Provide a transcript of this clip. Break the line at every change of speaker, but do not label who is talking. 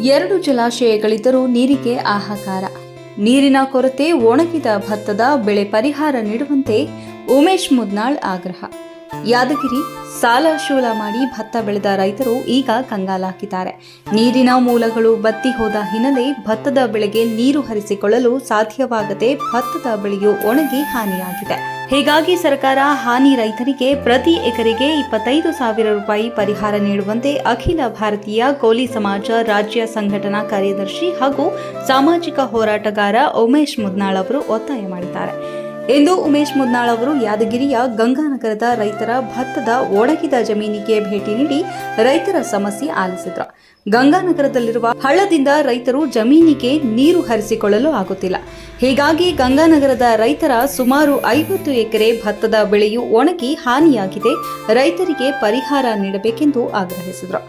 2 ಜಲಾಶಯಗಳಿದ್ದರೂ ನೀರಿಗೆ ಹಾಹಾಕಾರ. ನೀರಿನ ಕೊರತೆ, ಒಣಗಿದ ಭತ್ತದ ಬೆಳೆ ಪರಿಹಾರ ನೀಡುವಂತೆ ಉಮೇಶ್ ಮುದ್ನಾಳ್ ಆಗ್ರಹ. ಯಾದಗಿರಿ ಸಾಲ ಶೂಲ ಮಾಡಿ ಭತ್ತ ಬೆಳೆದ ರೈತರು ಈಗ ಕಂಗಾಲಾಗಿದ್ದಾರೆ. ನೀರಿನ ಮೂಲಗಳು ಬತ್ತಿ ಹೋದ ಹಿನ್ನೆಲೆ ಭತ್ತದ ಬೆಳೆಗೆ ನೀರು ಹರಿಸಿಕೊಳ್ಳಲು ಸಾಧ್ಯವಾಗದೆ ಭತ್ತದ ಬೆಳೆಯು ಒಣಗಿ ಹಾನಿಯಾಗಿದೆ. ಹೀಗಾಗಿ ಸರ್ಕಾರ ಹಾನಿ ರೈತರಿಗೆ ಪ್ರತಿ ಎಕರೆಗೆ 25,000 ರೂಪಾಯಿ ಪರಿಹಾರ ನೀಡುವಂತೆ ಅಖಿಲ ಭಾರತೀಯ ಕೋಲಿ ಸಮಾಜ ರಾಜ್ಯ ಸಂಘಟನಾ ಕಾರ್ಯದರ್ಶಿ ಹಾಗೂ ಸಾಮಾಜಿಕ ಹೋರಾಟಗಾರ ಉಮೇಶ್ ಮುದ್ನಾಳ್ ಅವರು ಒತ್ತಾಯ ಮಾಡಿದ್ದಾರೆ. ಇಂದು ಉಮೇಶ್ ಮುದ್ನಾಳ್ ಅವರು ಯಾದಗಿರಿಯ ಗಂಗಾನಗರದ ರೈತರ ಭತ್ತದ ಒಣಗಿದ ಜಮೀನಿಗೆ ಭೇಟಿ ನೀಡಿ ರೈತರ ಸಮಸ್ಯೆ ಆಲಿಸಿದರು. ಗಂಗಾನಗರದಲ್ಲಿರುವ ಹಳ್ಳದಿಂದ ರೈತರು ಜಮೀನಿಗೆ ನೀರು ಹರಿಸಿಕೊಳ್ಳಲು ಆಗುತ್ತಿಲ್ಲ. ಹೀಗಾಗಿ ಗಂಗಾನಗರದ ರೈತರ ಸುಮಾರು 50 ಎಕರೆ ಭತ್ತದ ಬೆಳೆಯು ಒಣಗಿ ಹಾನಿಯಾಗಿದೆ. ರೈತರಿಗೆ ಪರಿಹಾರ ನೀಡಬೇಕೆಂದು ಆಗ್ರಹಿಸಿದರು.